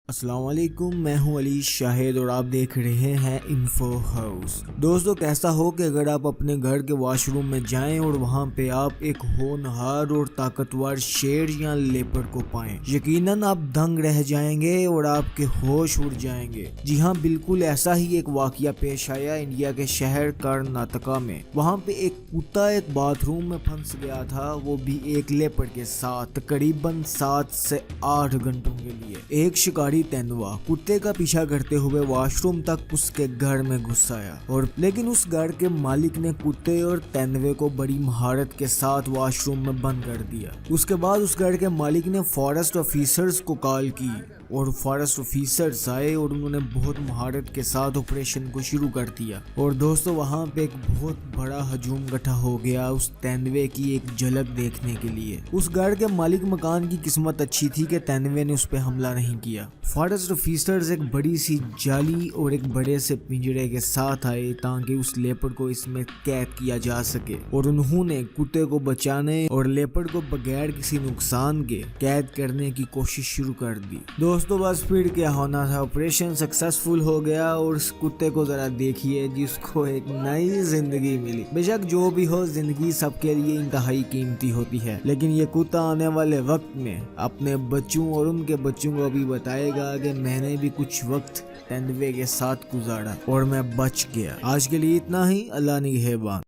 السلام علیکم، میں ہوں علی شاہد اور آپ دیکھ رہے ہیں انفو ہاؤس۔ دوستو، کیسا ہو کہ اگر آپ اپنے گھر کے واش روم میں جائیں اور وہاں پہ آپ ایک ہونہار اور طاقتور شیر یا لیپرڈ کو پائیں، یقیناً آپ دنگ رہ جائیں گے اور آپ کے ہوش اڑ جائیں گے۔ جی ہاں، بالکل ایسا ہی ایک واقعہ پیش آیا انڈیا کے شہر کرناٹکا میں۔ وہاں پہ ایک کتا ایک باتھ روم میں پھنس گیا تھا، وہ بھی ایک لیپرڈ کے ساتھ، تقریباً 7 سے 8 گھنٹوں کے لیے۔ ایک شکاری تیندوا کتے کا پیچھا کرتے ہوئے واش روم تک اس کے گھر میں گھس آیا، لیکن اس گھر کے مالک نے کتے اور تیندوے کو بڑی مہارت کے ساتھ واش روم میں بند کر دیا۔ اس کے بعد اس گھر کے مالک نے فارسٹ آفیسرز کو کال کی اور فارسٹ آفیسرز آئے اور انہوں نے بہت مہارت کے ساتھ آپریشن کو شروع کر دیا۔ اور دوستو، وہاں پہ ایک بہت بڑا ہجوم اکٹھا ہو گیا اس تیندوے کی ایک جھلک دیکھنے کے لیے۔ اس گھر کے مالک مکان کی قسمت اچھی تھی کہ تیندوے نے اس پہ حملہ نہیں کیا۔ فارسٹ آفیسرز ایک بڑی سی جالی اور ایک بڑے سے پنجرے کے ساتھ آئے تاکہ اس لیپرڈ کو اس میں قید کیا جا سکے، اور انہوں نے کتے کو بچانے اور لیپرڈ کو بغیر کسی نقصان کے قید کرنے کی کوشش شروع کر دی۔ دوستو، بس پھر کیا ہونا تھا، آپریشن سکسیسفل ہو گیا اور اس کتے کو ذرا دیکھیے جس کو ایک نئی زندگی ملی۔ بے شک جو بھی ہو، زندگی سب کے لیے انتہائی قیمتی ہوتی ہے، لیکن یہ کتا آنے والے وقت میں اپنے بچوں اور ان کے بچوں کو بھی بتائے گا کہ میں نے بھی کچھ وقت تیندوے کے ساتھ گزارا اور میں بچ گیا۔ آج کے لیے اتنا ہی، اللہ نگہبان۔